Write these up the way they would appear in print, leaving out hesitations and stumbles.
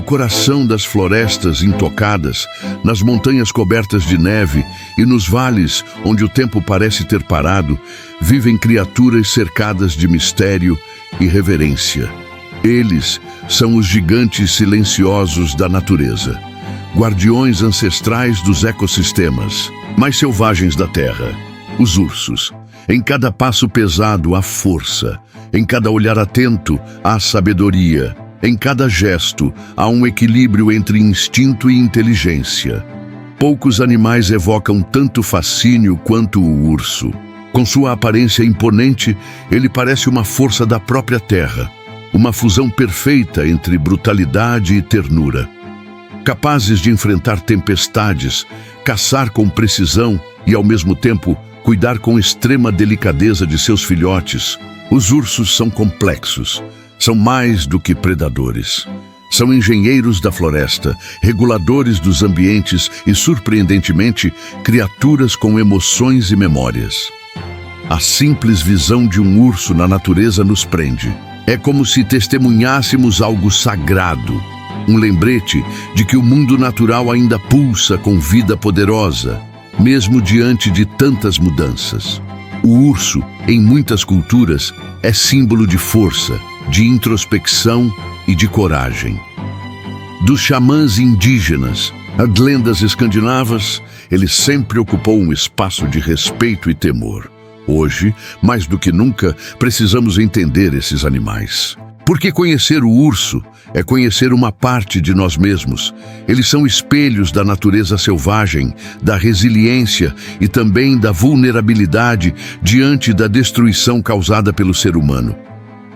coração das florestas intocadas, nas montanhas cobertas de neve e nos vales onde o tempo parece ter parado, vivem criaturas cercadas de mistério e reverência. Eles são os gigantes silenciosos da natureza, guardiões ancestrais dos ecossistemas, mais selvagens da terra. Os ursos. Em cada passo pesado há força, em cada olhar atento há sabedoria, em cada gesto há um equilíbrio entre instinto e inteligência. Poucos animais evocam tanto fascínio quanto o urso. Com sua aparência imponente, ele parece uma força da própria terra, uma fusão perfeita entre brutalidade e ternura. Capazes de enfrentar tempestades, caçar com precisão e, ao mesmo tempo, cuidar com extrema delicadeza de seus filhotes, os ursos são complexos, são mais do que predadores. São engenheiros da floresta, reguladores dos ambientes e, surpreendentemente, criaturas com emoções e memórias. A simples visão de um urso na natureza nos prende. É como se testemunhássemos algo sagrado, um lembrete de que o mundo natural ainda pulsa com vida poderosa, mesmo diante de tantas mudanças. O urso, em muitas culturas, é símbolo de força, de introspecção e de coragem. Dos xamãs indígenas às lendas escandinavas, ele sempre ocupou um espaço de respeito e temor. Hoje, mais do que nunca, precisamos entender esses animais. Porque conhecer o urso é conhecer uma parte de nós mesmos. Eles são espelhos da natureza selvagem, da resiliência e também da vulnerabilidade diante da destruição causada pelo ser humano.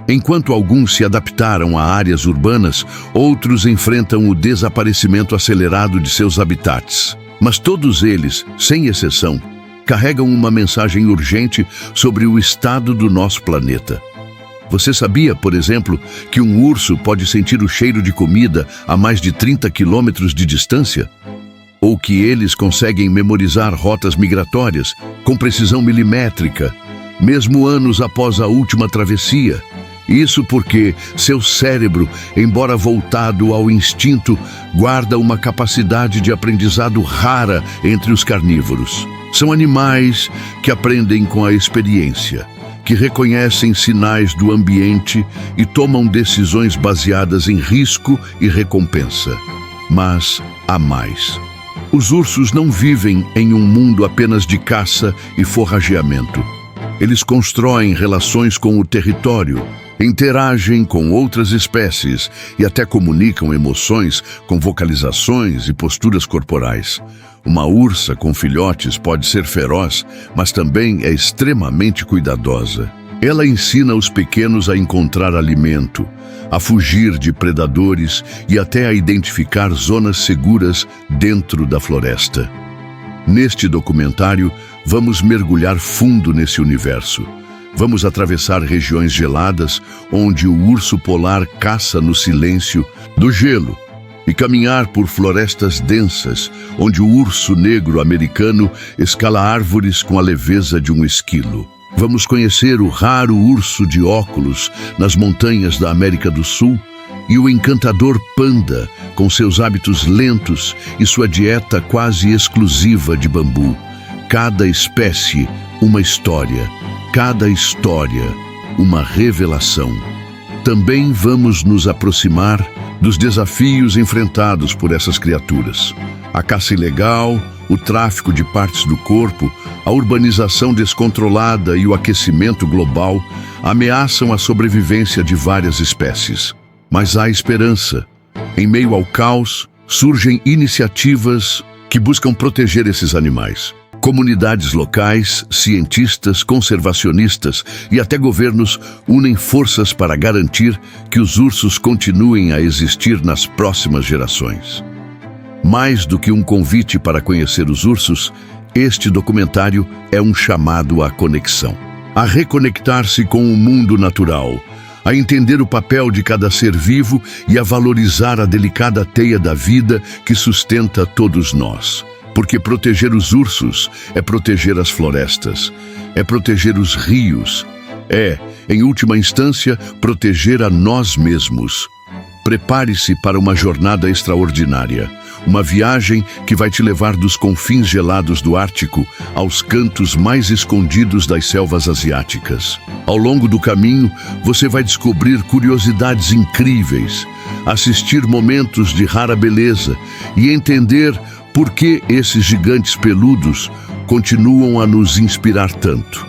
Enquanto alguns se adaptaram a áreas urbanas, outros enfrentam o desaparecimento acelerado de seus habitats. Mas todos eles, sem exceção, carregam uma mensagem urgente sobre o estado do nosso planeta. Você sabia, por exemplo, que um urso pode sentir o cheiro de comida a mais de 30 quilômetros de distância? Ou que eles conseguem memorizar rotas migratórias com precisão milimétrica, mesmo anos após a última travessia? Isso porque seu cérebro, embora voltado ao instinto, guarda uma capacidade de aprendizado rara entre os carnívoros. São animais que aprendem com a experiência, que reconhecem sinais do ambiente e tomam decisões baseadas em risco e recompensa. Mas há mais. Os ursos não vivem em um mundo apenas de caça e forrageamento. Eles constroem relações com o território, interagem com outras espécies e até comunicam emoções com vocalizações e posturas corporais. Uma ursa com filhotes pode ser feroz, mas também é extremamente cuidadosa. Ela ensina os pequenos a encontrar alimento, a fugir de predadores e até a identificar zonas seguras dentro da floresta. Neste documentário, vamos mergulhar fundo nesse universo. Vamos atravessar regiões geladas, onde o urso polar caça no silêncio do gelo, e caminhar por florestas densas, onde o urso negro americano escala árvores com a leveza de um esquilo. Vamos conhecer o raro urso de óculos nas montanhas da América do Sul e o encantador panda, com seus hábitos lentos e sua dieta quase exclusiva de bambu. Cada espécie, uma história. Cada história, uma revelação. Também vamos nos aproximar dos desafios enfrentados por essas criaturas. A caça ilegal, o tráfico de partes do corpo, a urbanização descontrolada e o aquecimento global ameaçam a sobrevivência de várias espécies. Mas há esperança. Em meio ao caos, surgem iniciativas que buscam proteger esses animais. Comunidades locais, cientistas, conservacionistas e até governos unem forças para garantir que os ursos continuem a existir nas próximas gerações. Mais do que um convite para conhecer os ursos, este documentário é um chamado à conexão, a reconectar-se com o mundo natural, a entender o papel de cada ser vivo e a valorizar a delicada teia da vida que sustenta todos nós. Porque proteger os ursos é proteger as florestas, é proteger os rios, é, em última instância, proteger a nós mesmos. Prepare-se para uma jornada extraordinária. Uma viagem que vai te levar dos confins gelados do Ártico aos cantos mais escondidos das selvas asiáticas. Ao longo do caminho, você vai descobrir curiosidades incríveis, assistir momentos de rara beleza e entender por que esses gigantes peludos continuam a nos inspirar tanto.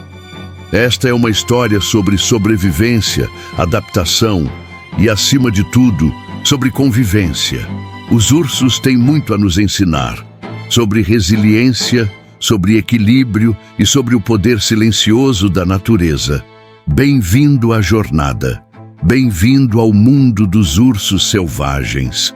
Esta é uma história sobre sobrevivência, adaptação e, acima de tudo, sobre convivência. Os ursos têm muito a nos ensinar sobre resiliência, sobre equilíbrio e sobre o poder silencioso da natureza. Bem-vindo à jornada. Bem-vindo ao mundo dos ursos selvagens.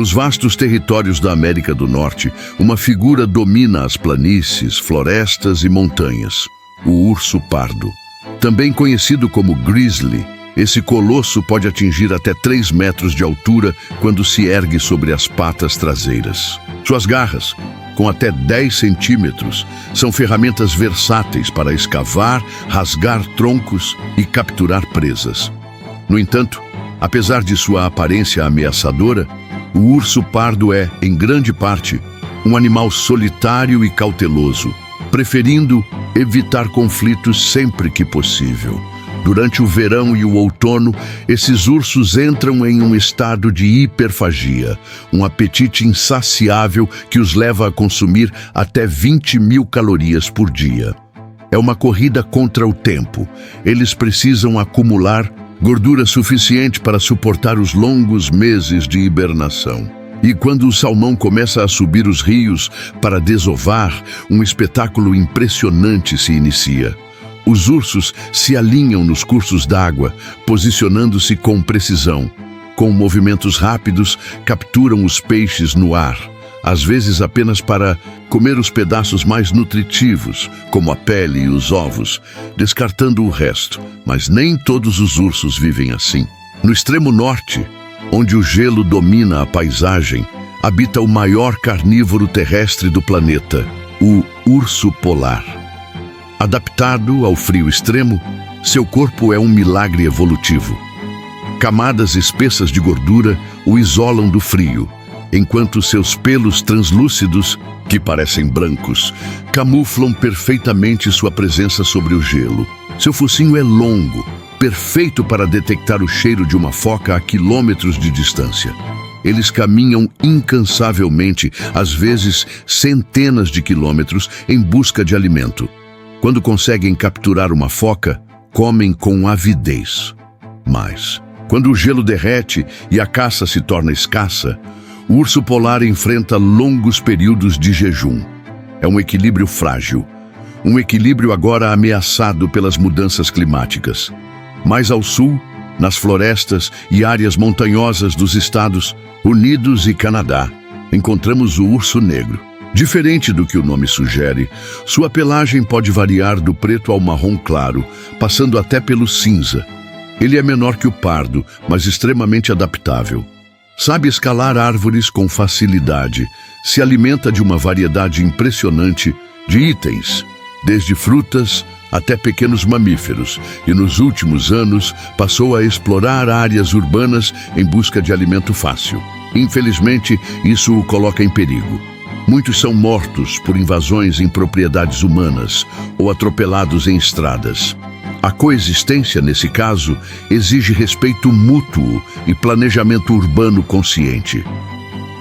Nos vastos territórios da América do Norte, uma figura domina as planícies, florestas e montanhas: o urso pardo. Também conhecido como grizzly, esse colosso pode atingir até 3 metros de altura quando se ergue sobre as patas traseiras. Suas garras, com até 10 centímetros, são ferramentas versáteis para escavar, rasgar troncos e capturar presas. No entanto, apesar de sua aparência ameaçadora, o urso pardo é, em grande parte, um animal solitário e cauteloso, preferindo evitar conflitos sempre que possível. Durante o verão e o outono, esses ursos entram em um estado de hiperfagia, um apetite insaciável que os leva a consumir até 20.000 calorias por dia. É uma corrida contra o tempo. Eles precisam acumular gordura suficiente para suportar os longos meses de hibernação. E quando o salmão começa a subir os rios para desovar, um espetáculo impressionante se inicia. Os ursos se alinham nos cursos d'água, posicionando-se com precisão. Com movimentos rápidos, capturam os peixes no ar, às vezes apenas para comer os pedaços mais nutritivos, como a pele e os ovos, descartando o resto. Mas nem todos os ursos vivem assim. No extremo norte, onde o gelo domina a paisagem, habita o maior carnívoro terrestre do planeta, o urso polar. Adaptado ao frio extremo, seu corpo é um milagre evolutivo. Camadas espessas de gordura o isolam do frio, enquanto seus pelos translúcidos, que parecem brancos, camuflam perfeitamente sua presença sobre o gelo. Seu focinho é longo, perfeito para detectar o cheiro de uma foca a quilômetros de distância. Eles caminham incansavelmente, às vezes centenas de quilômetros, em busca de alimento. Quando conseguem capturar uma foca, comem com avidez. Mas, quando o gelo derrete e a caça se torna escassa, o urso polar enfrenta longos períodos de jejum. É um equilíbrio frágil. Um equilíbrio agora ameaçado pelas mudanças climáticas. Mais ao sul, nas florestas e áreas montanhosas dos Estados Unidos e Canadá, encontramos o urso negro. Diferente do que o nome sugere, sua pelagem pode variar do preto ao marrom claro, passando até pelo cinza. Ele é menor que o pardo, mas extremamente adaptável. Sabe escalar árvores com facilidade, se alimenta de uma variedade impressionante de itens, desde frutas até pequenos mamíferos, e nos últimos anos passou a explorar áreas urbanas em busca de alimento fácil. Infelizmente, isso o coloca em perigo. Muitos são mortos por invasões em propriedades humanas ou atropelados em estradas. A coexistência, nesse caso, exige respeito mútuo e planejamento urbano consciente.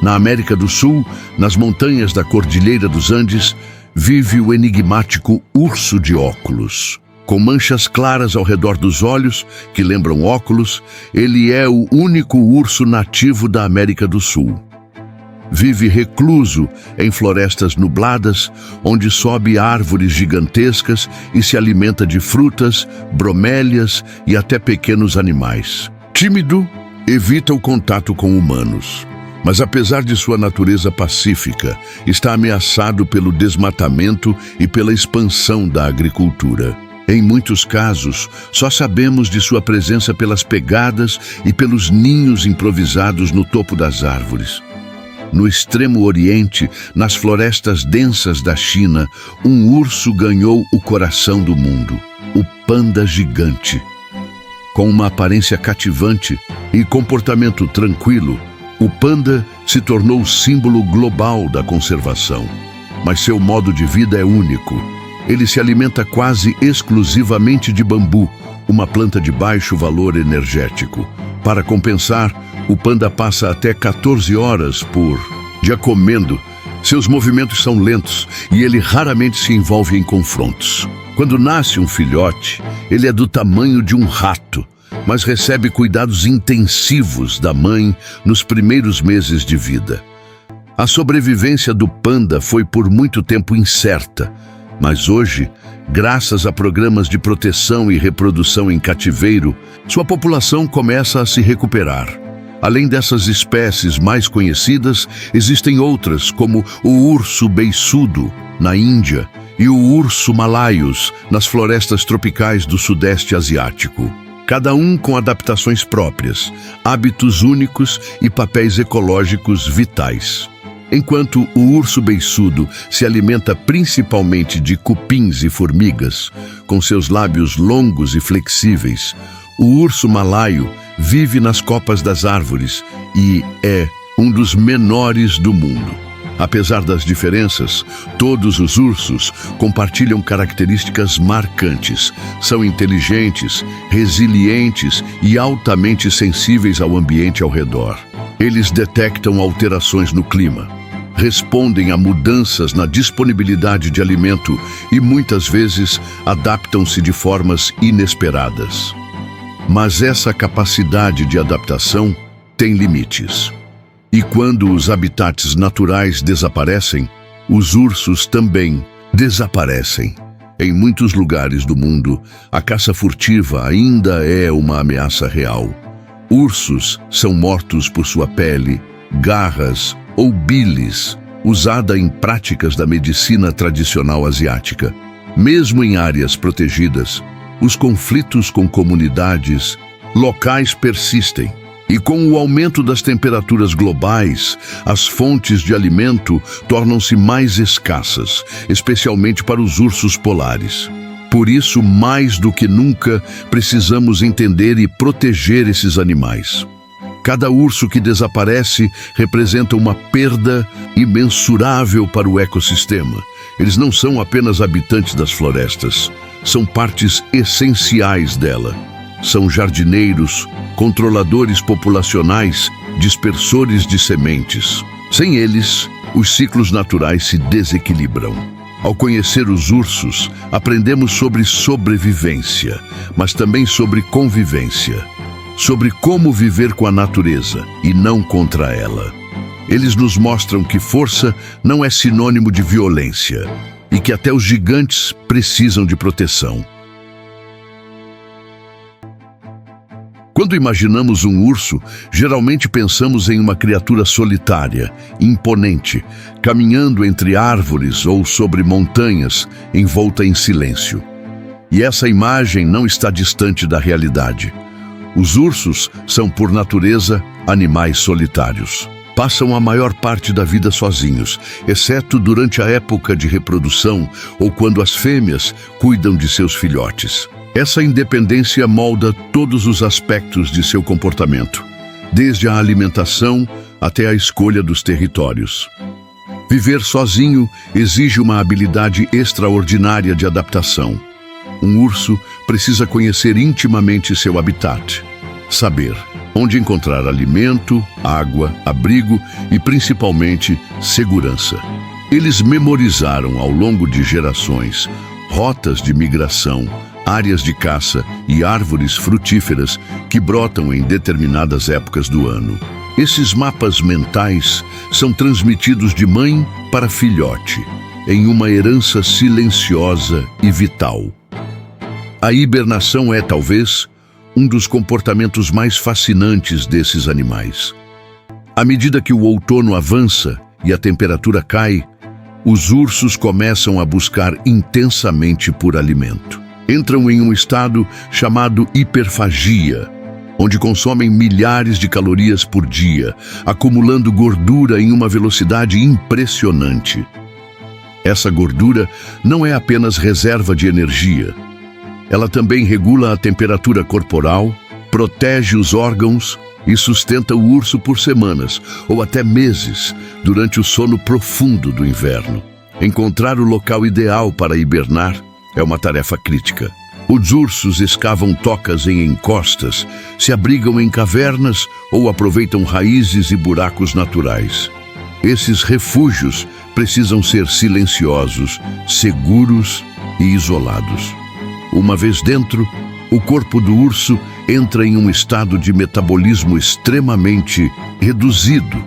Na América do Sul, nas montanhas da Cordilheira dos Andes, vive o enigmático urso de óculos. Com manchas claras ao redor dos olhos, que lembram óculos, ele é o único urso nativo da América do Sul. Vive recluso em florestas nubladas, onde sobe árvores gigantescas e se alimenta de frutas, bromélias e até pequenos animais. Tímido, evita o contato com humanos. Mas apesar de sua natureza pacífica, está ameaçado pelo desmatamento e pela expansão da agricultura. Em muitos casos, só sabemos de sua presença pelas pegadas e pelos ninhos improvisados no topo das árvores. No extremo oriente, nas florestas densas da China, um urso ganhou o coração do mundo, o panda gigante. Com uma aparência cativante e comportamento tranquilo, o panda se tornou o símbolo global da conservação. Mas seu modo de vida é único. Ele se alimenta quase exclusivamente de bambu, uma planta de baixo valor energético. Para compensar, o panda passa até 14 horas por dia comendo. Seus movimentos são lentos e ele raramente se envolve em confrontos. Quando nasce um filhote, ele é do tamanho de um rato, mas recebe cuidados intensivos da mãe nos primeiros meses de vida. A sobrevivência do panda foi por muito tempo incerta, mas hoje, graças a programas de proteção e reprodução em cativeiro, sua população começa a se recuperar. Além dessas espécies mais conhecidas, existem outras, como o urso beiçudo, na Índia, e o urso malaios, nas florestas tropicais do Sudeste Asiático. Cada um com adaptações próprias, hábitos únicos e papéis ecológicos vitais. Enquanto o urso beiçudo se alimenta principalmente de cupins e formigas, com seus lábios longos e flexíveis, o urso malaio vive nas copas das árvores e é um dos menores do mundo. Apesar das diferenças, todos os ursos compartilham características marcantes. São inteligentes, resilientes e altamente sensíveis ao ambiente ao redor. Eles detectam alterações no clima, respondem a mudanças na disponibilidade de alimento e muitas vezes adaptam-se de formas inesperadas. Mas essa capacidade de adaptação tem limites. E quando os habitats naturais desaparecem, os ursos também desaparecem. Em muitos lugares do mundo, a caça furtiva ainda é uma ameaça real. Ursos são mortos por sua pele, garras ou bilis, usada em práticas da medicina tradicional asiática. Mesmo em áreas protegidas, os conflitos com comunidades locais persistem. E com o aumento das temperaturas globais, as fontes de alimento tornam-se mais escassas, especialmente para os ursos polares. Por isso, mais do que nunca, precisamos entender e proteger esses animais. Cada urso que desaparece representa uma perda imensurável para o ecossistema. Eles não são apenas habitantes das florestas, são partes essenciais dela. São jardineiros, controladores populacionais, dispersores de sementes. Sem eles, os ciclos naturais se desequilibram. Ao conhecer os ursos, aprendemos sobre sobrevivência, mas também sobre convivência. Sobre como viver com a natureza e não contra ela. Eles nos mostram que força não é sinônimo de violência e que até os gigantes precisam de proteção. Quando imaginamos um urso, geralmente pensamos em uma criatura solitária, imponente, caminhando entre árvores ou sobre montanhas, envolta em silêncio. E essa imagem não está distante da realidade. Os ursos são, por natureza, animais solitários. Passam a maior parte da vida sozinhos, exceto durante a época de reprodução ou quando as fêmeas cuidam de seus filhotes. Essa independência molda todos os aspectos de seu comportamento, desde a alimentação até a escolha dos territórios. Viver sozinho exige uma habilidade extraordinária de adaptação. Um urso precisa conhecer intimamente seu habitat, saber onde encontrar alimento, água, abrigo e, principalmente, segurança. Eles memorizaram ao longo de gerações rotas de migração, áreas de caça e árvores frutíferas que brotam em determinadas épocas do ano. Esses mapas mentais são transmitidos de mãe para filhote, em uma herança silenciosa e vital. A hibernação é, talvez, um dos comportamentos mais fascinantes desses animais. À medida que o outono avança e a temperatura cai, os ursos começam a buscar intensamente por alimento. Entram em um estado chamado hiperfagia, onde consomem milhares de calorias por dia, acumulando gordura em uma velocidade impressionante. Essa gordura não é apenas reserva de energia. Ela também regula a temperatura corporal, protege os órgãos e sustenta o urso por semanas ou até meses durante o sono profundo do inverno. Encontrar o local ideal para hibernar é uma tarefa crítica. Os ursos escavam tocas em encostas, se abrigam em cavernas ou aproveitam raízes e buracos naturais. Esses refúgios precisam ser silenciosos, seguros e isolados. Uma vez dentro, o corpo do urso entra em um estado de metabolismo extremamente reduzido.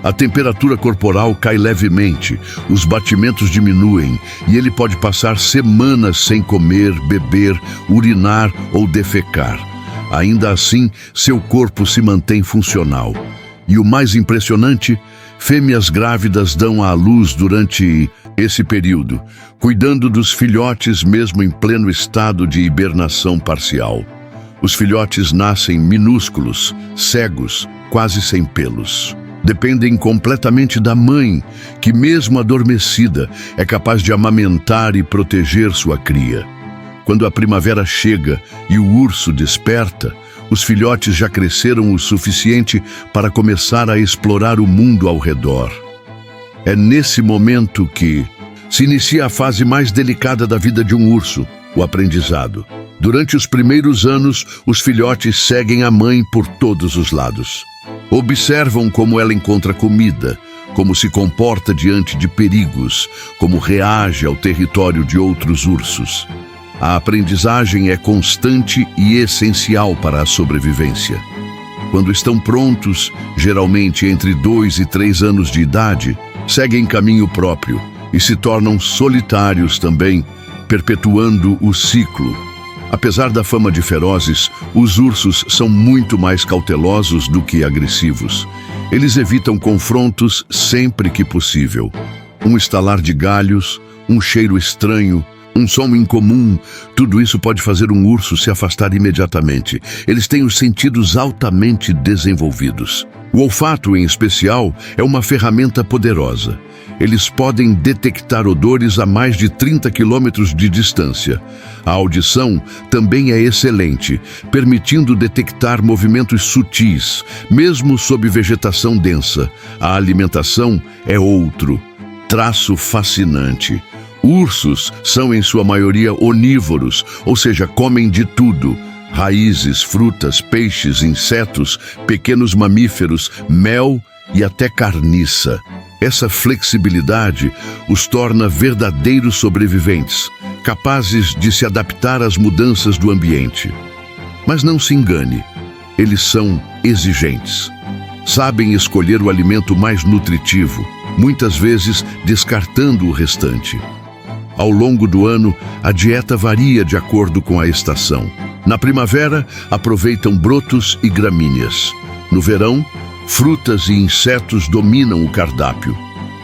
A temperatura corporal cai levemente, os batimentos diminuem e ele pode passar semanas sem comer, beber, urinar ou defecar. Ainda assim, seu corpo se mantém funcional. E o mais impressionante, fêmeas grávidas dão à luz durante esse período, cuidando dos filhotes mesmo em pleno estado de hibernação parcial. Os filhotes nascem minúsculos, cegos, quase sem pelos. Dependem completamente da mãe, que mesmo adormecida, é capaz de amamentar e proteger sua cria. Quando a primavera chega e o urso desperta, os filhotes já cresceram o suficiente para começar a explorar o mundo ao redor. É nesse momento que se inicia a fase mais delicada da vida de um urso, o aprendizado. Durante os primeiros anos, os filhotes seguem a mãe por todos os lados. Observam como ela encontra comida, como se comporta diante de perigos, como reage ao território de outros ursos. A aprendizagem é constante e essencial para a sobrevivência. Quando estão prontos, geralmente entre 2 e 3 anos de idade, seguem caminho próprio e se tornam solitários também, perpetuando o ciclo. Apesar da fama de ferozes, os ursos são muito mais cautelosos do que agressivos. Eles evitam confrontos sempre que possível. Um estalar de galhos, um cheiro estranho, um som incomum, tudo isso pode fazer um urso se afastar imediatamente. Eles têm os sentidos altamente desenvolvidos. O olfato, em especial, é uma ferramenta poderosa. Eles podem detectar odores a mais de 30 quilômetros de distância. A audição também é excelente, permitindo detectar movimentos sutis, mesmo sob vegetação densa. A alimentação é outro traço fascinante. Ursos são, em sua maioria, onívoros, ou seja, comem de tudo: raízes, frutas, peixes, insetos, pequenos mamíferos, mel e até carniça. Essa flexibilidade os torna verdadeiros sobreviventes, capazes de se adaptar às mudanças do ambiente. Mas não se engane, eles são exigentes. Sabem escolher o alimento mais nutritivo, muitas vezes descartando o restante. Ao longo do ano, a dieta varia de acordo com a estação. Na primavera, aproveitam brotos e gramíneas. No verão, frutas e insetos dominam o cardápio.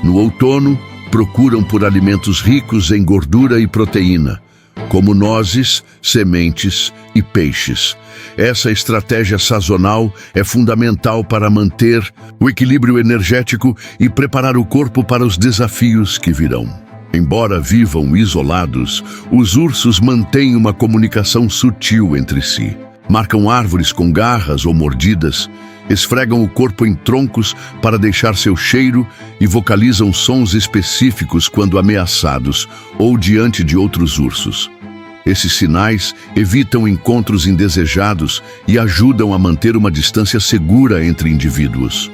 No outono, procuram por alimentos ricos em gordura e proteína, como nozes, sementes e peixes. Essa estratégia sazonal é fundamental para manter o equilíbrio energético e preparar o corpo para os desafios que virão. Embora vivam isolados, os ursos mantêm uma comunicação sutil entre si. Marcam árvores com garras ou mordidas, esfregam o corpo em troncos para deixar seu cheiro e vocalizam sons específicos quando ameaçados ou diante de outros ursos. Esses sinais evitam encontros indesejados e ajudam a manter uma distância segura entre indivíduos.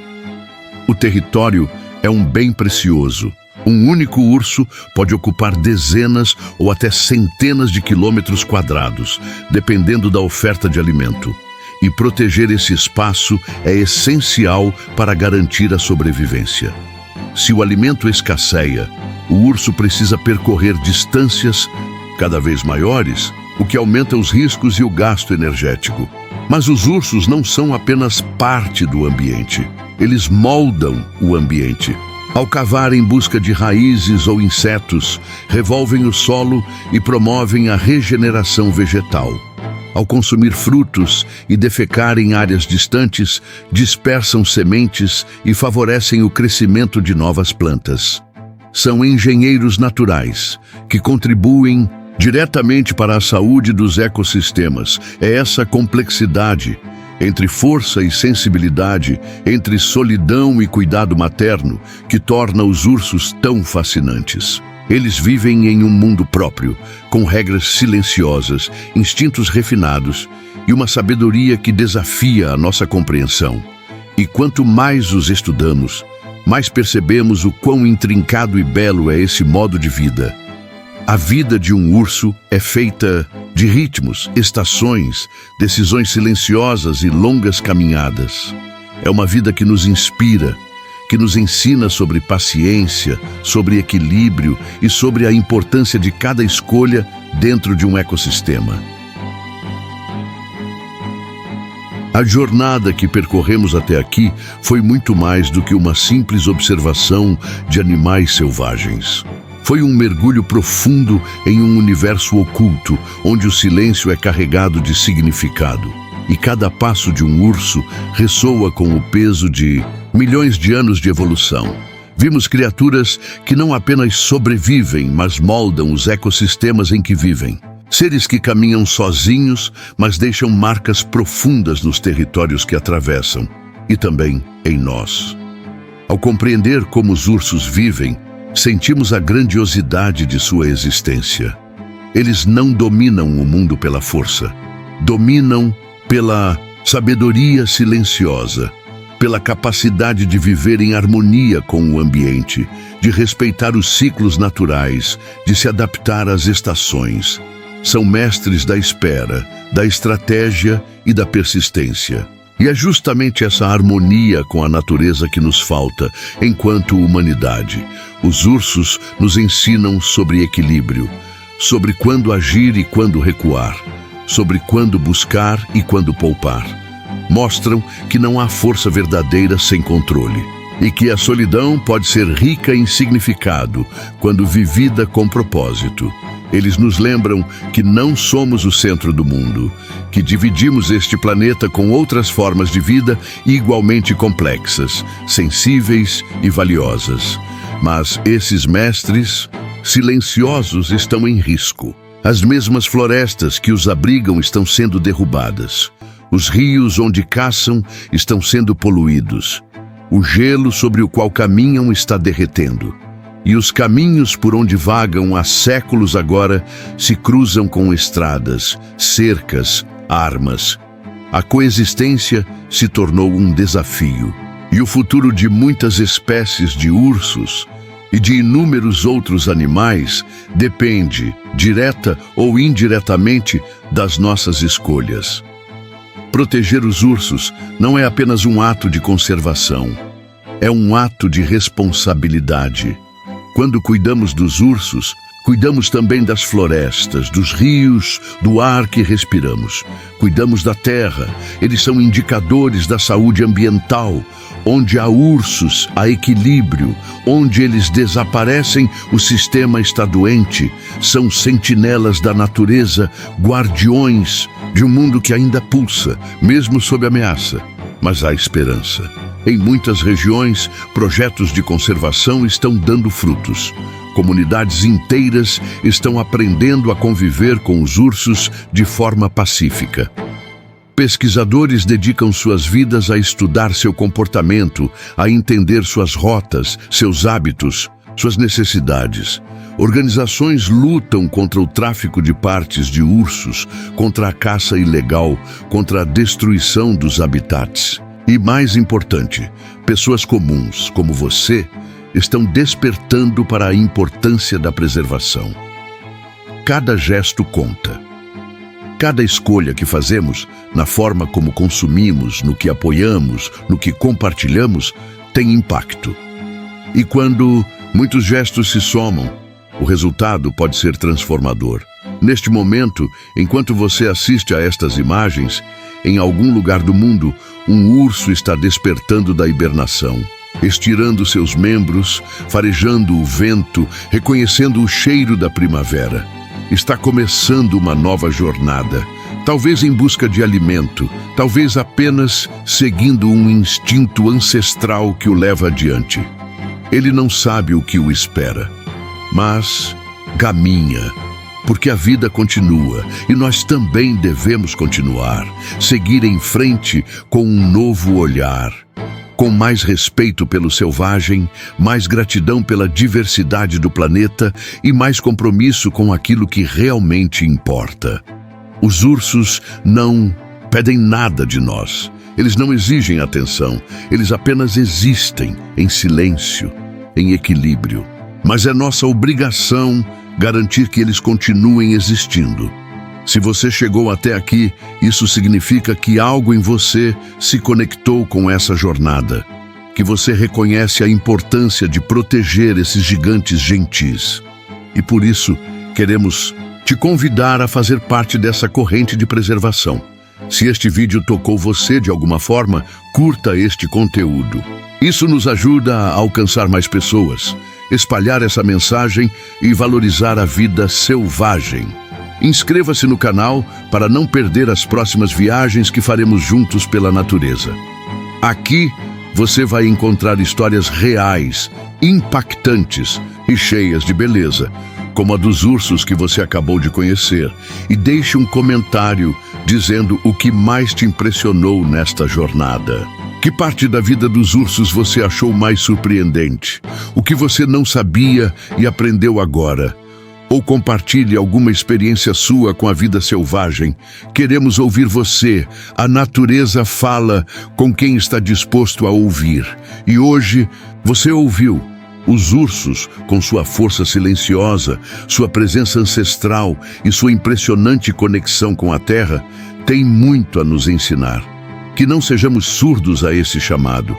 O território é um bem precioso. Um único urso pode ocupar dezenas ou até centenas de quilômetros quadrados, dependendo da oferta de alimento. E proteger esse espaço é essencial para garantir a sobrevivência. Se o alimento escasseia, o urso precisa percorrer distâncias cada vez maiores, o que aumenta os riscos e o gasto energético. Mas os ursos não são apenas parte do ambiente. eles moldam o ambiente. Ao cavar em busca de raízes ou insetos, revolvem o solo e promovem a regeneração vegetal. Ao consumir frutos e defecar em áreas distantes, dispersam sementes e favorecem o crescimento de novas plantas. São engenheiros naturais que contribuem diretamente para a saúde dos ecossistemas. É essa complexidade entre força e sensibilidade, entre solidão e cuidado materno, que torna os ursos tão fascinantes. Eles vivem em um mundo próprio, com regras silenciosas, instintos refinados e uma sabedoria que desafia a nossa compreensão. E quanto mais os estudamos, mais percebemos o quão intrincado e belo é esse modo de vida. A vida de um urso é feita de ritmos, estações, decisões silenciosas e longas caminhadas. É uma vida que nos inspira, que nos ensina sobre paciência, sobre equilíbrio e sobre a importância de cada escolha dentro de um ecossistema. A jornada que percorremos até aqui foi muito mais do que uma simples observação de animais selvagens. Foi um mergulho profundo em um universo oculto, onde o silêncio é carregado de significado. E cada passo de um urso ressoa com o peso de milhões de anos de evolução. Vimos criaturas que não apenas sobrevivem, mas moldam os ecossistemas em que vivem. Seres que caminham sozinhos, mas deixam marcas profundas nos territórios que atravessam, e também em nós. Ao compreender como os ursos vivem, sentimos a grandiosidade de sua existência. Eles não dominam o mundo pela força, dominam pela sabedoria silenciosa, pela capacidade de viver em harmonia com o ambiente, de respeitar os ciclos naturais, de se adaptar às estações. São mestres da espera, da estratégia e da persistência. E é justamente essa harmonia com a natureza que nos falta enquanto humanidade. Os ursos nos ensinam sobre equilíbrio, sobre quando agir e quando recuar, sobre quando buscar e quando poupar. Mostram que não há força verdadeira sem controle e que a solidão pode ser rica em significado quando vivida com propósito. Eles nos lembram que não somos o centro do mundo, que dividimos este planeta com outras formas de vida igualmente complexas, sensíveis e valiosas. Mas esses mestres silenciosos estão em risco. As mesmas florestas que os abrigam estão sendo derrubadas. Os rios onde caçam estão sendo poluídos. O gelo sobre o qual caminham está derretendo. E os caminhos por onde vagam há séculos agora se cruzam com estradas, cercas, armas. A coexistência se tornou um desafio. E o futuro de muitas espécies de ursos e de inúmeros outros animais depende, direta ou indiretamente, das nossas escolhas. Proteger os ursos não é apenas um ato de conservação, é um ato de responsabilidade. Quando cuidamos dos ursos, cuidamos também das florestas, dos rios, do ar que respiramos. Cuidamos da terra, eles são indicadores da saúde ambiental. Onde há ursos, há equilíbrio. Onde eles desaparecem, o sistema está doente. São sentinelas da natureza, guardiões de um mundo que ainda pulsa, mesmo sob ameaça. Mas há esperança. Em muitas regiões, projetos de conservação estão dando frutos. Comunidades inteiras estão aprendendo a conviver com os ursos de forma pacífica. Pesquisadores dedicam suas vidas a estudar seu comportamento, a entender suas rotas, seus hábitos, suas necessidades. Organizações lutam contra o tráfico de partes de ursos, contra a caça ilegal, contra a destruição dos habitats. E mais importante, pessoas comuns, como você, estão despertando para a importância da preservação. Cada gesto conta. Cada escolha que fazemos, na forma como consumimos, no que apoiamos, no que compartilhamos, tem impacto. E quando muitos gestos se somam, o resultado pode ser transformador. Neste momento, enquanto você assiste a estas imagens, em algum lugar do mundo, um urso está despertando da hibernação, estirando seus membros, farejando o vento, reconhecendo o cheiro da primavera. Está começando uma nova jornada, talvez em busca de alimento, talvez apenas seguindo um instinto ancestral que o leva adiante. Ele não sabe o que o espera, mas caminha, porque a vida continua e nós também devemos continuar, seguir em frente com um novo olhar, com mais respeito pelo selvagem, mais gratidão pela diversidade do planeta e mais compromisso com aquilo que realmente importa. Os ursos não pedem nada de nós. Eles não exigem atenção. Eles apenas existem em silêncio, em equilíbrio. Mas é nossa obrigação garantir que eles continuem existindo. Se você chegou até aqui, isso significa que algo em você se conectou com essa jornada, que você reconhece a importância de proteger esses gigantes gentis. E por isso, queremos te convidar a fazer parte dessa corrente de preservação. Se este vídeo tocou você de alguma forma, curta este conteúdo. Isso nos ajuda a alcançar mais pessoas, espalhar essa mensagem e valorizar a vida selvagem. Inscreva-se no canal para não perder as próximas viagens que faremos juntos pela natureza. Aqui você vai encontrar histórias reais, impactantes e cheias de beleza, como a dos ursos que você acabou de conhecer, e deixe um comentário dizendo o que mais te impressionou nesta jornada. Que parte da vida dos ursos você achou mais surpreendente? O que você não sabia e aprendeu agora? Ou compartilhe alguma experiência sua com a vida selvagem. Queremos ouvir você. A natureza fala com quem está disposto a ouvir. E hoje você ouviu. Os ursos, com sua força silenciosa, sua presença ancestral e sua impressionante conexão com a terra, têm muito a nos ensinar. Que não sejamos surdos a esse chamado.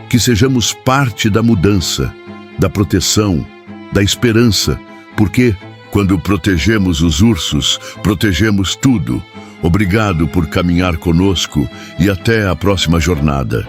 Que sejamos parte da mudança, da proteção, da esperança, porque quando protegemos os ursos, protegemos tudo. Obrigado por caminhar conosco e até a próxima jornada.